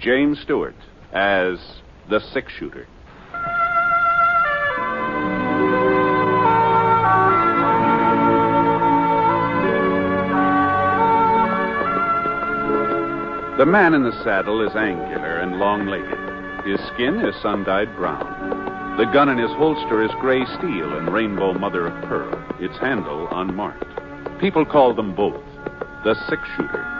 James Stewart as the six-shooter. The man in the saddle is angular and long-legged. His skin is sun-dyed brown. The gun in his holster is gray steel and rainbow mother-of-pearl, its handle unmarked. People call them both the six-shooter.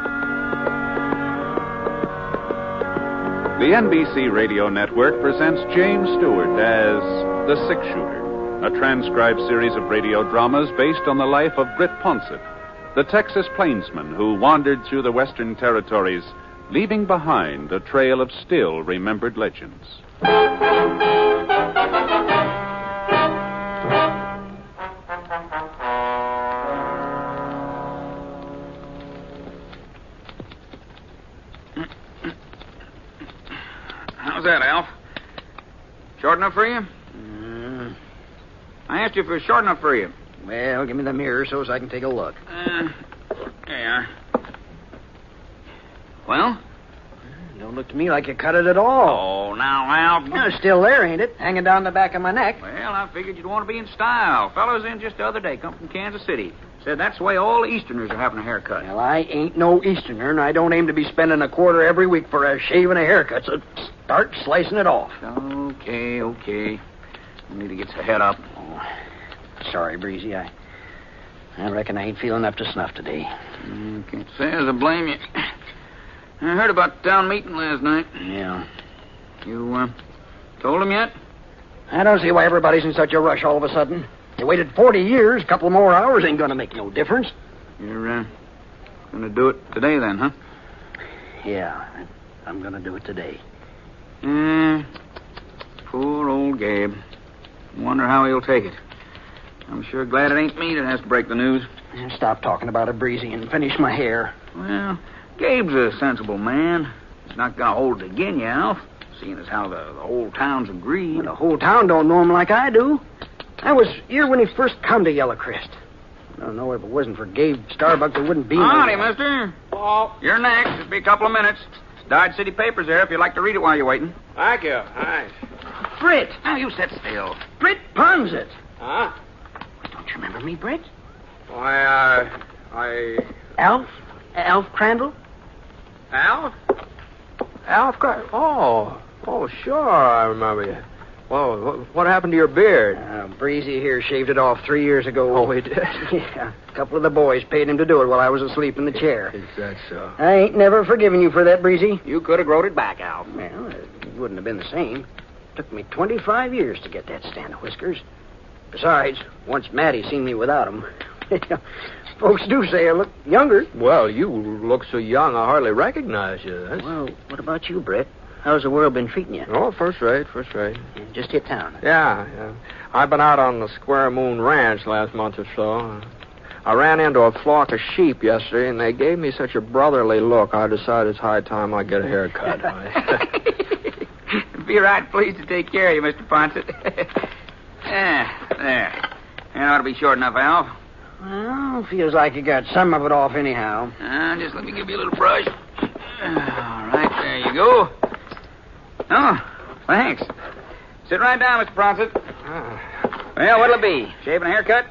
The NBC Radio Network presents James Stewart as the six-shooter, a transcribed series of radio dramas based on the life of Britt Ponset, the Texas plainsman who wandered through the Western Territories, leaving behind a trail of still-remembered legends. How's that, Alf? Short enough for you? I asked you if it was short enough for you. Well, give me the mirror so I can take a look. There you are. Well? Don't look to me like you cut it at all. Oh, now, Alf. No, it's still there, ain't it? Hanging down the back of my neck. Well, I figured you'd want to be in style. Fellows in just the other day come from Kansas City. Said that's the way all the Easterners are having a haircut. Well, I ain't no Easterner, and I don't aim to be spending a quarter every week for a shave and a haircut, so start slicing it off. Okay. I need to get the head up. Oh, sorry, Breezy. I reckon I ain't feeling up to snuff today. Can't say as I blame you. I heard about the town meeting last night. Yeah. You, told him yet? I don't see why everybody's in such a rush all of a sudden. They waited 40 years. A couple more hours ain't gonna make no difference. You're, gonna do it today then, huh? Yeah, I'm gonna do it today. Poor old Gabe. Wonder how he'll take it. I'm sure glad it ain't me that has to break the news. Stop talking about it, Breezy, and finish my hair. Well, Gabe's a sensible man. He's not gonna hold it again you, Alf, seeing as how the whole town's agreed. Well, the whole town don't know him like I do. I was here when he first come to Yellowcrest. I don't know if it wasn't for Gabe Starbuck, there wouldn't be Howdy, mister. Oh, you're next. It'll be a couple of minutes. Dodge City papers there if you'd like to read it while you're waiting. Thank you. Hi. Britt! Now, you sit still. Britt Ponset! Huh? Don't you remember me, Britt? Why, Alf Crandall? Alf? Oh, sure, I remember you. Well, what happened to your beard? Breezy here shaved it off 3 years ago. Oh, he did? Yeah. A couple of the boys paid him to do it while I was asleep in the chair. Is that so? I ain't never forgiven you for that, Breezy. You could have growed it back, Alf. Well, it wouldn't have been the same. Took me 25 years to get that stand of whiskers. Besides, once Maddie seen me without them, folks do say I look younger. Well, you look so young, I hardly recognize you. Well, what about you, Britt? How's the world been treating you? Oh, first rate. Just hit town. Yeah. I've been out on the Square Moon Ranch last month or so. I ran into a flock of sheep yesterday, and they gave me such a brotherly look, I decided it's high time I get a haircut. Be right pleased to take care of you, Mr. Ponset. There. That ought to be short enough, Alf. Well, feels like you got some of it off anyhow. Just let me give you a little brush. All right, there you go. Oh, thanks. Sit right down, Mr. Ponset. Well, what'll it be? Shave and a haircut?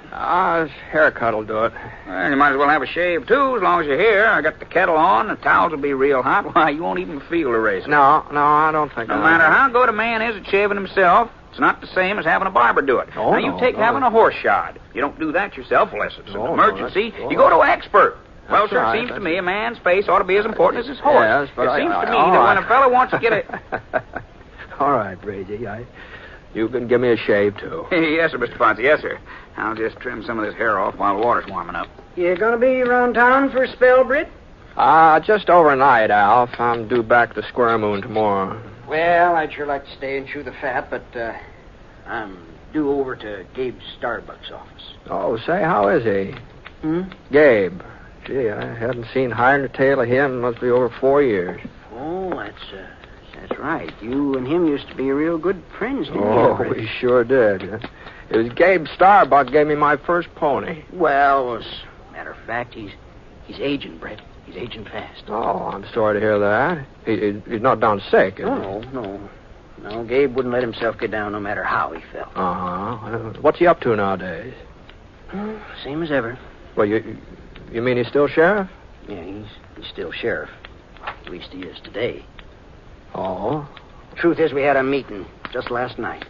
Haircut will do it. Well, you might as well have a shave, too, as long as you're here. I got the kettle on. The towels will be real hot. Why, you won't even feel the razor. No, I don't think No matter how good a man is at shaving himself, it's not the same as having a barber do it. Now, you take having a horse shod. You don't do that yourself unless it's an emergency. You go to an expert. Well, sir, it seems to me a man's face ought to be as important as his horse. Yes, but it seems to me that when a fellow wants to get a... All right, Brady. You can give me a shave, too. Yes, sir, Mr. Ponset. Yes, sir. I'll just trim some of this hair off while the water's warming up. You gonna be around town for a spell, Britt? Just overnight, Alf. I'm due back to Square Moon tomorrow. Well, I'd sure like to stay and chew the fat, but I'm due over to Gabe Starbuck's office. Oh, say, how is he? Gabe. Gee, I haven't seen hide nor tail of him. Must be over 4 years. Oh, that's right. You and him used to be real good friends, didn't you? Oh, we sure did. It was Gabe Starbuck gave me my first pony. Well, as a matter of fact, he's aging, Britt. He's He's aging fast. Oh, I'm sorry to hear that. He's not down sick, is he? No. No, Gabe wouldn't let himself get down no matter how he felt. Uh-huh. What's he up to nowadays? Same as ever. Well, you mean he's still sheriff? Yeah, he's still sheriff. At least he is today. Oh? The truth is, we had a meeting just last night.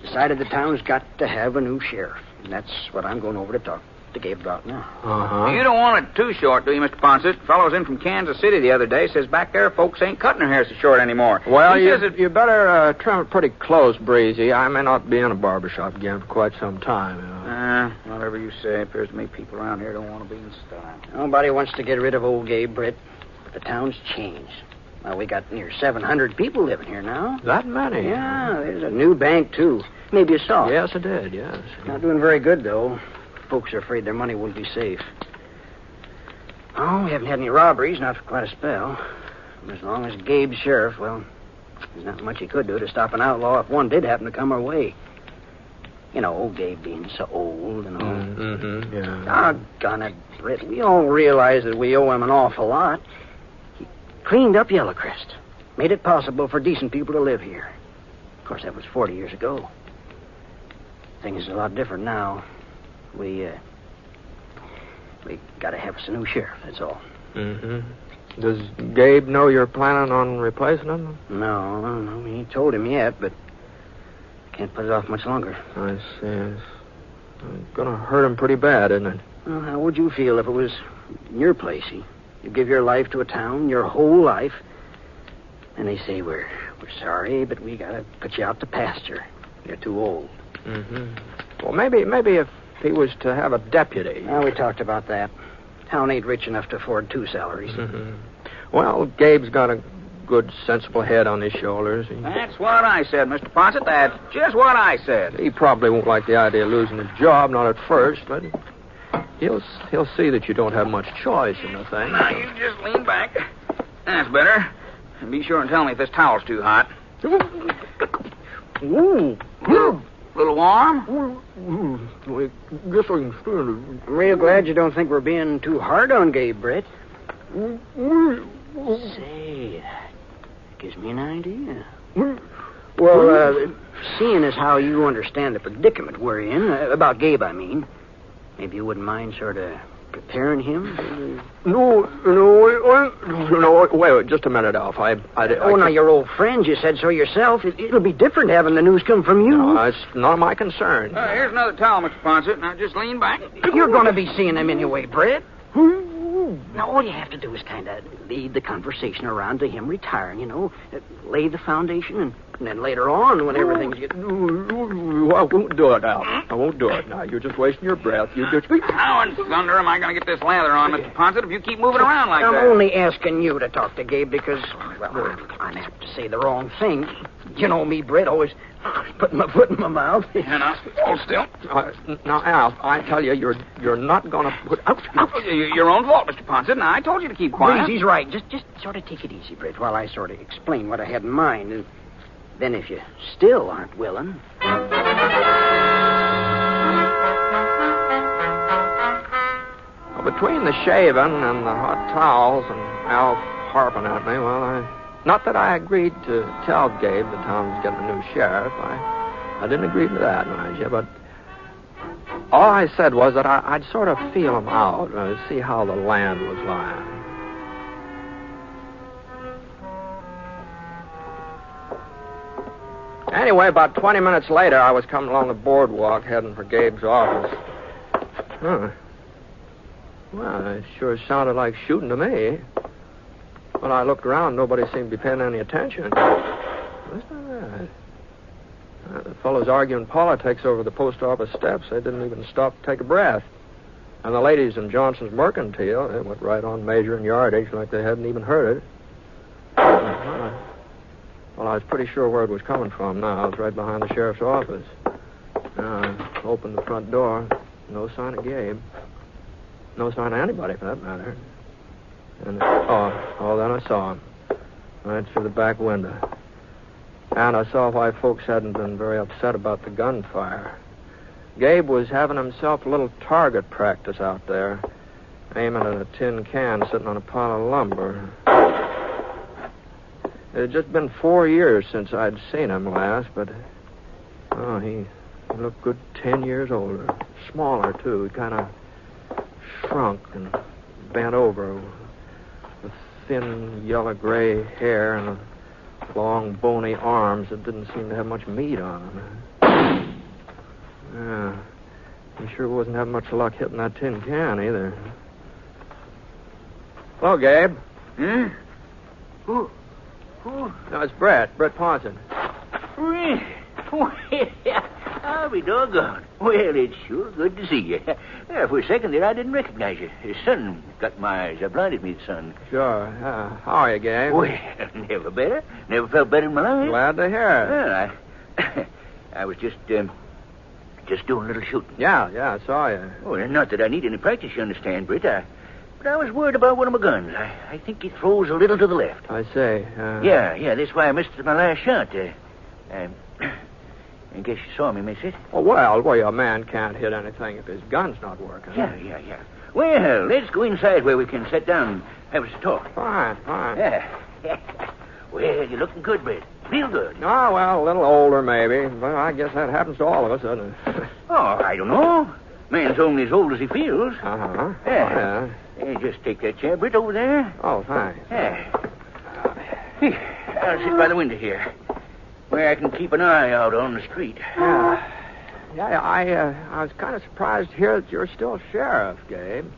Decided the town's got to have a new sheriff. And that's what I'm going over to talk to Gabe about now. Uh-huh. You don't want it too short, do you, Mr. Ponset? Fellow's in from Kansas City the other day. Says back there folks ain't cutting their hair so short anymore. Well, you better trim it pretty close, Breezy. I may not be in a barbershop again for quite some time. Whatever you say. Appears to me people around here don't want to be in style. Nobody wants to get rid of old Gabe, Britt. But the town's changed. Well, we got near 700 people living here now. That many? Yeah, there's a new bank, too. Maybe you saw it. Yes, I did, yes. Not doing very good, though. Folks are afraid their money won't be safe. Oh, we haven't had any robberies, not for quite a spell. And as long as Gabe's sheriff, well, there's not much he could do to stop an outlaw if one did happen to come our way. You know, old Gabe being so old and all. Mm-hmm, yeah. Doggone it, Britt. We all realize that we owe him an awful lot. He cleaned up Yellowcrest. Made it possible for decent people to live here. Of course, that was 40 years ago. Things is a lot different now. We gotta have us a new sheriff, that's all. Mm-hmm. Does Gabe know you're planning on replacing him? No, he ain't told him yet, but can't put it off much longer. I see. It's gonna hurt him pretty bad, isn't it? Well, how would you feel if it was in your place? You give your life to a town, your whole life, and they say, we're sorry, but we gotta put you out to pasture. You're too old. Mm-hmm. Well, maybe if he was to have a deputy. Well, we talked about that. Town ain't rich enough to afford 2 salaries. Mm-hmm. Well, Gabe's got a good, sensible head on his shoulders. That's what I said, Mr. Ponset. That's just what I said. He probably won't like the idea of losing his job, not at first, but he'll see that you don't have much choice in the thing. Now, you just lean back. That's better. And be sure and tell me if this towel's too hot. Ooh. A little warm? I guess I can stand it. I'm real glad you don't think we're being too hard on Gabe, Britt. Say, that gives me an idea. Well, seeing as how you understand the predicament we're in, about Gabe, I mean, maybe you wouldn't mind sort of preparing him? No, wait, just a minute, Alf. Now, you're old friends. You said so yourself. It'll be different having the news come from you. No, it's none of my concern. Here's another towel, Mr. Ponset. Now, just lean back. You're going to be seeing him anyway, Britt. Now, all you have to do is kind of lead the conversation around to him retiring, lay the foundation, and then later on, when everything's getting... I won't do it, Al. I won't do it. Now, you're just wasting your breath. You just... How in thunder am I going to get this lather on, Mr. Ponset, if you keep moving around like that? I'm only asking you to talk to Gabe because, well, I'm apt to say the wrong thing. You know me, Britt, always putting my foot in my mouth. And I'll hold still. Now, Al, I tell you, you're not going to put... Out. Your own fault, Mr. Ponset. Now, I told you to keep quiet. Please, he's right. Just sort of take it easy, Britt, while I sort of explain what I had in mind. And then if you still aren't willing... Well, between the shaving and the hot towels and Al harping at me, well, not that I agreed to tell Gabe the town's getting a new sheriff. I didn't agree to that, mind you, but all I said was that I'd sort of feel him out, see how the land was lying. Anyway, about 20 minutes later, I was coming along the boardwalk heading for Gabe's office. Huh. Well, it sure sounded like shooting to me. When I looked around, nobody seemed to be paying any attention. What's that? The fellows arguing politics over the post office steps. They didn't even stop to take a breath. And the ladies in Johnson's Mercantile, they went right on measuring yardage like they hadn't even heard it. Well, I was pretty sure where it was coming from now. I was right behind the sheriff's office. I opened the front door. No sign of Gabe. No sign of anybody, for that matter. And, then I saw him. Right through the back window. And I saw why folks hadn't been very upset about the gunfire. Gabe was having himself a little target practice out there. aiming at a tin can sitting on a pile of lumber. It had just been 4 years since I'd seen him last, but... Oh, he looked good 10 years older. Smaller, too. He kind of shrunk and bent over with thin yellow-gray hair and long, bony arms that didn't seem to have much meat on them. Yeah, he sure wasn't having much luck hitting that tin can, either. Hello, Gabe. Hmm? Who? No, it's Britt Ponset. I'll be doggone. Well, it's sure good to see you. Yeah, for a second there, I didn't recognize you. The sun got my eyes. I blinded me, the sun. Sure. How are you, Gabe? Well, never better. Never felt better in my life. Glad to hear it. Well, I was just doing a little shooting. Yeah, I saw you. Oh, not that I need any practice, you understand, Britt. But I was worried about one of my guns. I think it throws a little to the left. I say. Yeah, that's why I missed my last shot. I guess you saw me miss it. Oh, well, a man can't hit anything if his gun's not working. Yeah. Well, let's go inside where we can sit down and have us a talk. Fine. Yeah. Well, you're looking good, Britt. Real good. Oh, well, a little older, maybe. But I guess that happens to all of us, doesn't it? Oh, I don't know. Man's only as old as he feels. Uh-huh. Yeah. Just take that chair, Britt, over there. Oh, thanks. Yeah. I'll sit by the window here, where I can keep an eye out on the street. I was kind of surprised to hear that you're still sheriff, Gabe.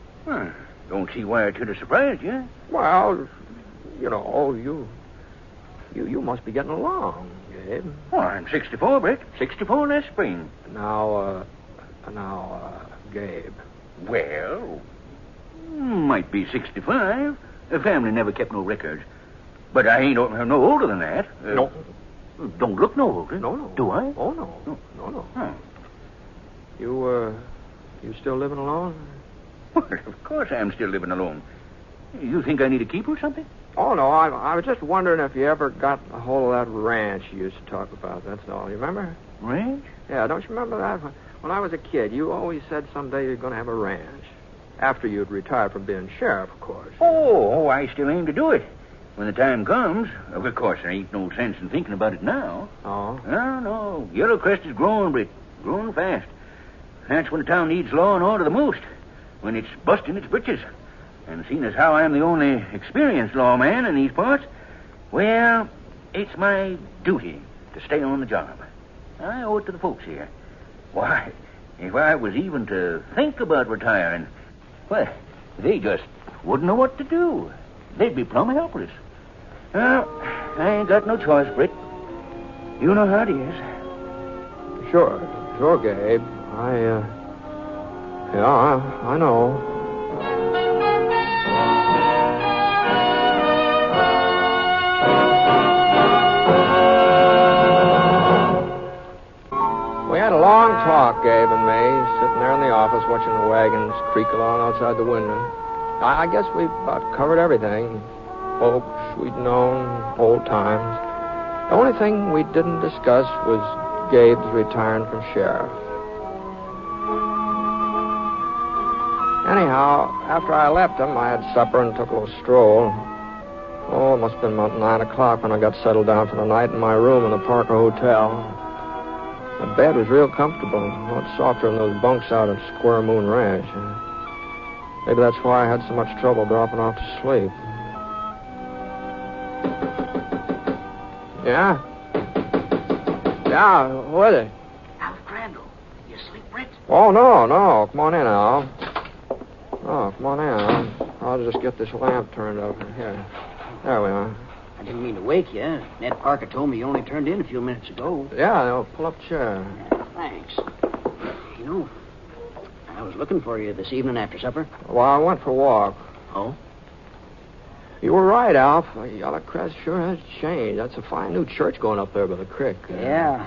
Don't see why it should have surprised you. Well, you must be getting along, Gabe. Well, I'm 64, Britt. 64 last spring. Now, Gabe. Well, might be 65. The family never kept no records. But I ain't no older than that. No. Don't look no older. No. Do I? Oh, no. No. Huh. You still living alone? Well, of course I'm still living alone. You think I need a keeper or something? Oh, no. I was just wondering if you ever got a hold of that ranch you used to talk about. That's all. You remember? Ranch? Yeah, don't you remember that? When I was a kid, you always said someday you're going to have a ranch. After you'd retired from being sheriff, of course. Oh, I still aim to do it. When the time comes. Of course, there ain't no sense in thinking about it now. Oh? No. Yellowcrest is growing, Britt. Growing fast. That's when the town needs law and order the most. When it's busting its britches. And seeing as how I'm the only experienced lawman in these parts, well, it's my duty to stay on the job. I owe it to the folks here. Why, if I was even to think about retiring, well, they just wouldn't know what to do. They'd be plumb helpless. Well, I ain't got no choice, Britt. You know how it is. Sure, Gabe. I know. We had a long talk, Gabe and me, sitting there in the office watching the wagons creak along outside the window. I guess we about covered everything. Folks we'd known, old times. The only thing we didn't discuss was Gabe's retiring from sheriff. Anyhow, after I left him, I had supper and took a little stroll. Oh, it must have been about 9 o'clock when I got settled down for the night in my room in the Parker Hotel. The bed was real comfortable, a lot softer than those bunks out at Square Moon Ranch. Maybe that's why I had so much trouble dropping off to sleep. Yeah? Yeah, who is it? Alf Crandall. You asleep, Britt? Oh, no. Come on in, Al. Oh, come on in. I'll just get this lamp turned over here. There we are. I didn't mean to wake you. Ned Parker told me you only turned in a few minutes ago. Yeah, pull up a chair. Thanks. You know, I was looking for you this evening after supper. Well, I went for a walk. Oh? You were right, Alf. Yellowcrest sure has changed. That's a fine new church going up there by the creek. Yeah.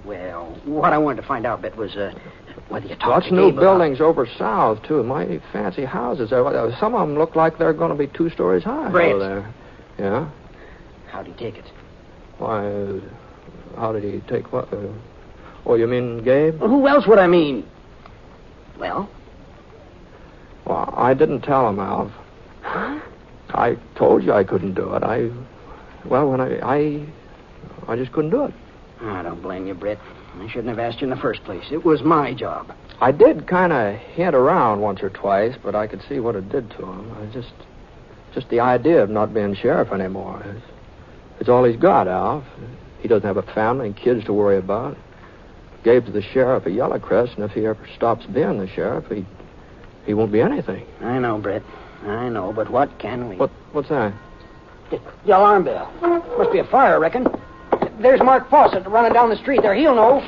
Well, what I wanted to find out, Bit, was whether you talked Lots to of new Gabe buildings over south, too. Mighty fancy houses. Some of them look like they're going to be 2 stories high. Great. Over there. Yeah? How'd he take it? Why, how did he take what? Oh, you mean Gabe? Well, who else would I mean? Well, Well, I didn't tell him, Alf. Huh? I told you I couldn't do it. I just couldn't do it. I don't blame you, Britt. I shouldn't have asked you in the first place. It was my job. I did kind of hint around once or twice, but I could see what it did to him. Just the idea of not being sheriff anymore. It's all he's got, Alf. He doesn't have a family and kids to worry about. Gabe's the sheriff of Yellowcrest, and if he ever stops being the sheriff, he won't be anything. I know, Britt. I know, but what can we... What's that? The alarm bell. Must be a fire, I reckon. There's Mark Fawcett running down the street there. He'll know.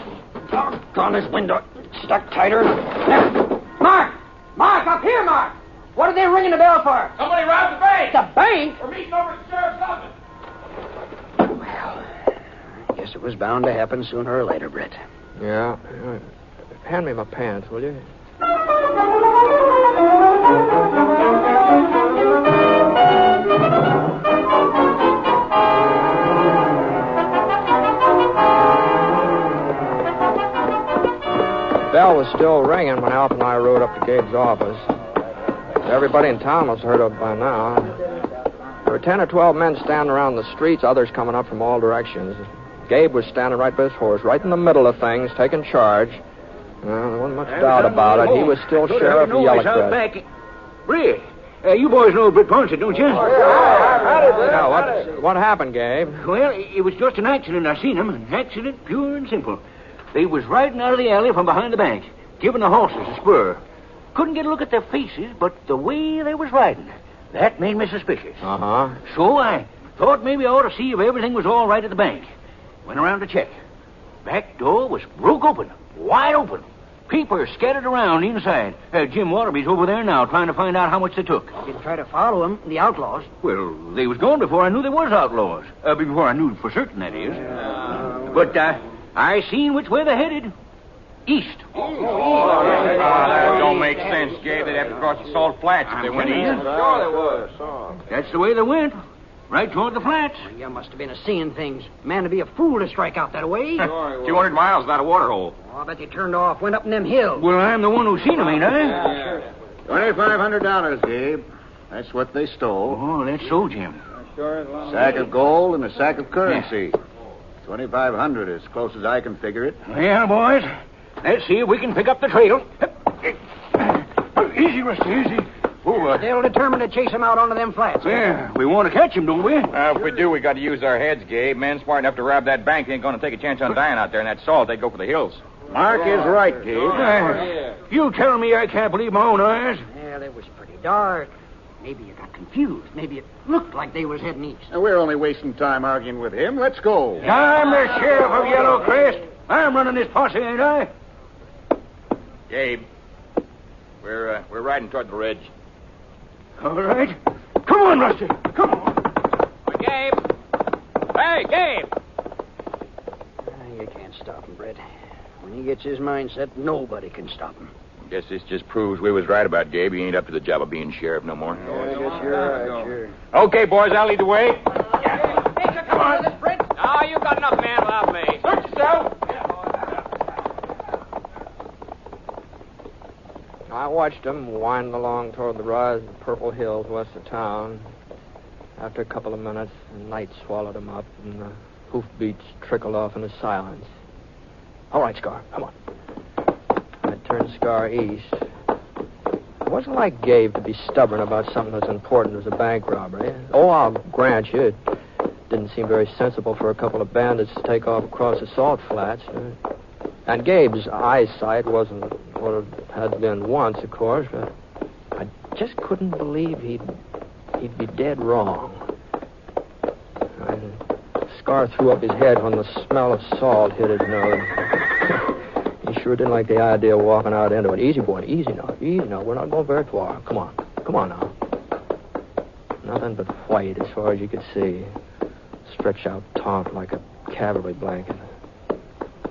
On his window. Stuck tighter. There. Mark! Mark, up here, Mark! What are they ringing the bell for? Somebody robbed the bank. The bank? We're meeting over at the sheriff's office. Well, I guess it was bound to happen sooner or later, Britt. Yeah. Hand me my pants, will you? The bell was still ringing when Alf and I rode up to Gabe's office. Everybody in town must have heard of it by now. There were 10 or 12 men standing around the streets, others coming up from all directions. Gabe was standing right by his horse, right in the middle of things, taking charge. Well, there wasn't much doubt about it. He was still sheriff of Yellowcrest. Britt, you boys know Britt Ponset, don't you? Yeah, what happened, Gabe? Well, it was just an accident. I seen him. An accident, pure and simple. They was riding out of the alley from behind the bank, giving the horses a spur. Couldn't get a look at their faces, but the way they was riding, that made me suspicious. Uh-huh. So I thought maybe I ought to see if everything was all right at the bank. Went around to check. Back door was broke open, wide open. People scattered around inside. Jim Waterby's over there now trying to find out how much they took. Didn't try to follow them, the outlaws. Well, they was gone before I knew they was outlaws. Before I knew for certain, that is. But I seen which way they headed. East. That don't make sense, Gabe. They'd have to cross the Salt Flats if they went east. Sure they was. That's the way they went. Right toward the flats. Well, you must have been seeing things. Man, to be a fool to strike out that way. 200 miles without a water hole. Oh, I bet they turned off, went up in them hills. Well, I'm the one who seen them, ain't I? Yeah. $2,500, Gabe. That's what they stole. Oh, that's so, Jim. Sack of gold and a sack of currency. 2,500 as close as I can figure it. Well, boys, let's see if we can pick up the trail. Easy, Rusty, easy. They'll determine to chase them out onto them flats. Yeah, we want to catch them, don't we? If we do, we got to use our heads, Gabe. Men smart enough to rob that bank ain't going to take a chance on dying out there in that salt. They'd go for the hills. Mark is right, Gabe. You tell me I can't believe my own eyes. Well, it was pretty dark. Maybe you got confused. Maybe it looked like they was heading east. Now, we're only wasting time arguing with him. Let's go. I'm the sheriff of Yellowcrest. I'm running this posse, ain't I? Gabe, we're riding toward the ridge. All right. Come on, Rusty. Come on. Gabe! Hey, Gabe! You can't stop him, Britt. When he gets his mind set, nobody can stop him. Guess this just proves we was right about Gabe. He ain't up to the job of being sheriff no more. I guess you're right, sure. Okay, boys, I'll lead the way. Hey, come on, this, Britt. No, you got enough man without me. Search yourself. I watched them winding along toward the rise of the purple hills west of town. After a couple of minutes, the night swallowed them up, and the hoofbeats trickled off into silence. All right, Scar, come on. I turned Scar east. It wasn't like Gabe to be stubborn about something as important as a bank robbery. Oh, I'll grant you, it didn't seem very sensible for a couple of bandits to take off across the salt flats. And Gabe's eyesight wasn't what it had been once, of course, but I just couldn't believe he'd be dead wrong. Scar threw up his head when the smell of salt hit his nose. He sure didn't like the idea of walking out into it. Easy, boy, easy now. Easy now. We're not going very far. Come on. Come on now. Nothing but white as far as you could see. Stretched out taut like a cavalry blanket.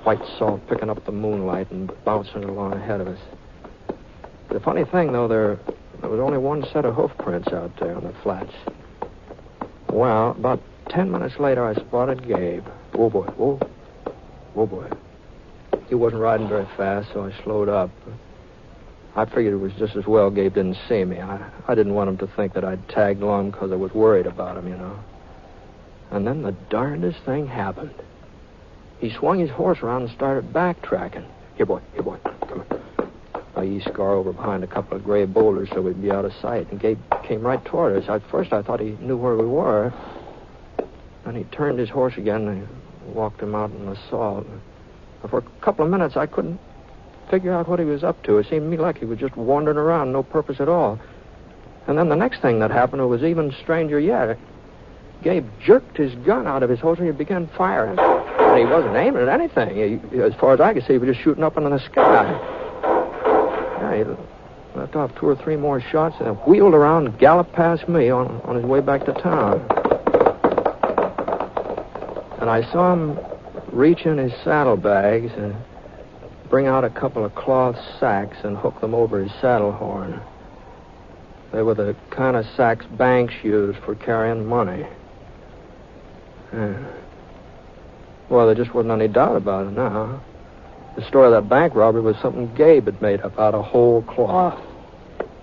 White salt picking up the moonlight and bouncing along ahead of us. The funny thing, though, there was only one set of hoof prints out there on the flats. Well, about 10 minutes later, I spotted Gabe. Whoa, boy. Whoa. Whoa, boy. He wasn't riding very fast, so I slowed up. I figured it was just as well Gabe didn't see me. I didn't want him to think that I'd tagged along because I was worried about him, you know. And then the darndest thing happened. He swung his horse around and started backtracking. Here, boy, come on. I eased Scar over behind a couple of gray boulders so we'd be out of sight, and Gabe came right toward us. At first, I thought he knew where we were. Then he turned his horse again and walked him out in the salt. For a couple of minutes, I couldn't figure out what he was up to. It seemed to me like he was just wandering around, no purpose at all. And then the next thing that happened was even stranger yet. Gabe jerked his gun out of his holster and he began firing. And he wasn't aiming at anything. As far as I could see, he was just shooting up into the sky. Yeah, he left off 2 or 3 more shots and wheeled around and galloped past me on his way back to town. And I saw him reach in his saddlebags and bring out a couple of cloth sacks and hook them over his saddle horn. They were the kind of sacks banks used for carrying money. Well, there just wasn't any doubt about it now. The story of that bank robbery was something Gabe had made up out of whole cloth.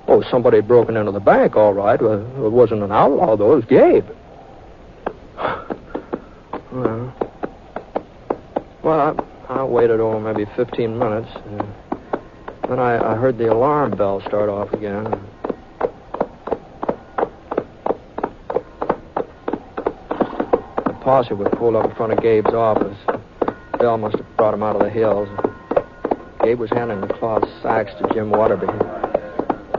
Oh, somebody had broken into the bank, all right. Well, it wasn't an outlaw, though. It was Gabe. Well, I waited maybe 15 minutes. Then I heard the alarm bell start off again. The posse was pulled up in front of Gabe's office. Bell must have brought him out of the hills. Gabe was handing the cloth sacks to Jim Waterby.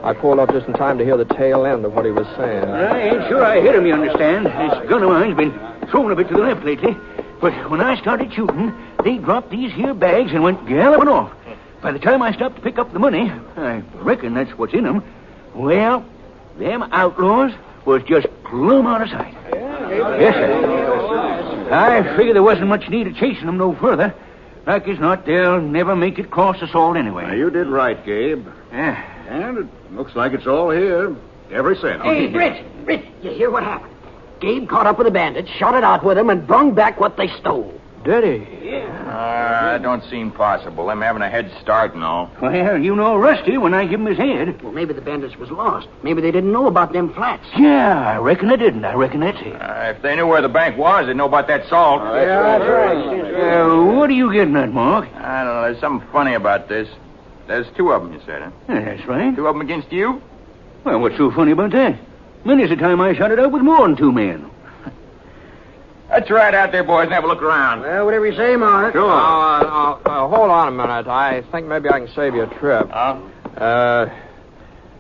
I pulled up just in time to hear the tail end of what he was saying. I ain't sure I hit him, you understand. This gun of mine's been thrown a bit to the left lately. But when I started shooting, they dropped these here bags and went galloping off. By the time I stopped to pick up the money, I reckon that's what's in them, well, them outlaws was just plumb out of sight. Yes, sir. I figured there wasn't much need of chasing them no further. Like as not, they'll never make it cross the salt anyway. Now, you did right, Gabe. Yeah. And it looks like it's all here. Every cent. Hey, Britt, you hear what happened? Gabe caught up with the bandits, shot it out with them, and brung back what they stole. Did he? Yeah. That don't seem possible. Them having a head start and all. Well, you know Rusty when I give him his head. Well, maybe the bandits was lost. Maybe they didn't know about them flats. Yeah, I reckon they didn't. I reckon that's it. If they knew where the bank was, they'd know about that salt. That's right. What are you getting at, Mark? I don't know. There's something funny about this. There's 2 of them, you said, huh? Yeah, that's right. 2 of them against you? Well, what's so funny about that? Many's the time I shot it out with more than 2 men. Let's ride out there, boys, and have a look around. Well, whatever you say, Mark. Sure. Hold on a minute. I think maybe I can save you a trip. Huh?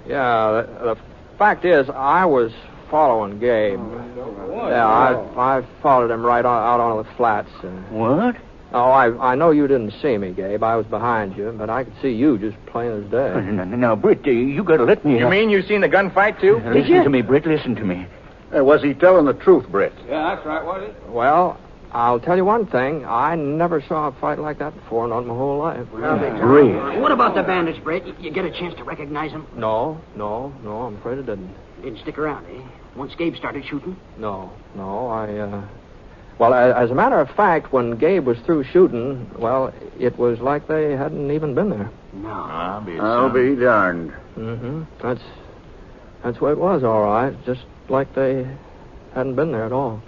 The fact is, I was following Gabe. I followed him right out on the flats. What? Oh, I know you didn't see me, Gabe. I was behind you, but I could see you just plain as day. Now, Britt, you gotta let me... You mean you seen the gunfight, too? Listen to me, Britt, listen to me. Was he telling the truth, Britt? Yeah, that's right, was it? Well, I'll tell you one thing. I never saw a fight like that before, not in my whole life. Great. What about the bandits, Britt? You get a chance to recognize them? No, I'm afraid it didn't. Didn't stick around, eh? Once Gabe started shooting? No, Well, as a matter of fact, when Gabe was through shooting, well, it was like they hadn't even been there. No. I'll be darned. Mm-hmm. That's what it was, all right. Just like they hadn't been there at all.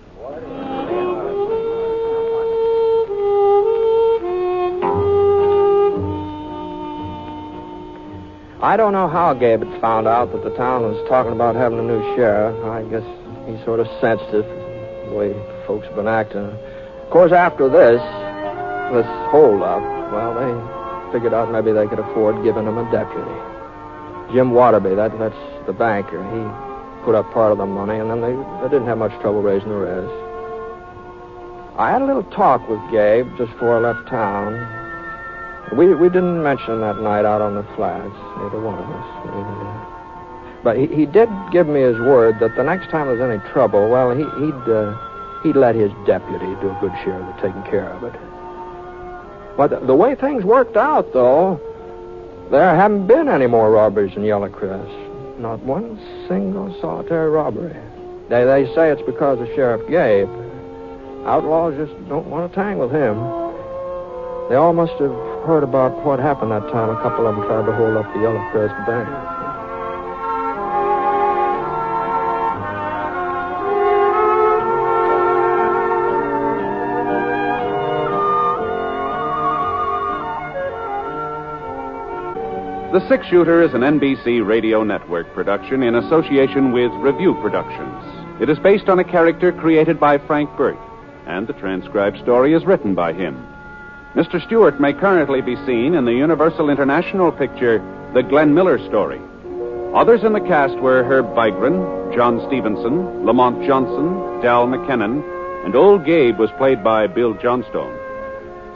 I don't know how Gabe had found out that the town was talking about having a new sheriff. I guess he sort of sensed it, the way folks have been acting. Of course, after this hold-up, well, they figured out maybe they could afford giving him a deputy. Jim Waterby, that's the banker. He put up part of the money, and then they didn't have much trouble raising the rest. I had a little talk with Gabe just before I left town. We didn't mention that night out on the flats, neither one of us. But he did give me his word that the next time there's any trouble, well, he'd let his deputy do a good share of the taking care of it. But the way things worked out, though, there haven't been any more robberies in Yellow Crest. Not one single solitary robbery. They say it's because of Sheriff Gabe. Outlaws just don't want to tangle with him. They all must have heard about what happened that time. A couple of them tried to hold up the Yellow Crest Bank. The Six Shooter is an NBC Radio Network production in association with Review Productions. It is based on a character created by Frank Burt, and the transcribed story is written by him. Mr. Stewart may currently be seen in the Universal International picture, The Glenn Miller Story. Others in the cast were Herb Vigran, John Stevenson, Lamont Johnson, Dal McKinnon, and Old Gabe was played by Bill Johnstone.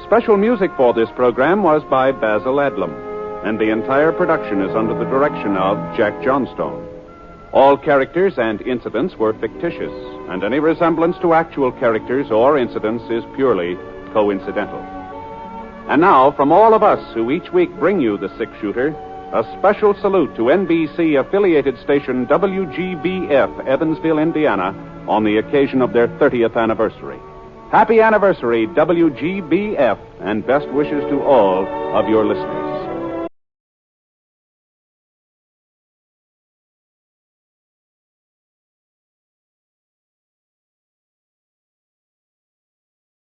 Special music for this program was by Basil Adlam, and the entire production is under the direction of Jack Johnstone. All characters and incidents were fictitious, and any resemblance to actual characters or incidents is purely coincidental. And now, from all of us who each week bring you the Six Shooter, a special salute to NBC-affiliated station WGBF, Evansville, Indiana, on the occasion of their 30th anniversary. Happy anniversary, WGBF, and best wishes to all of your listeners.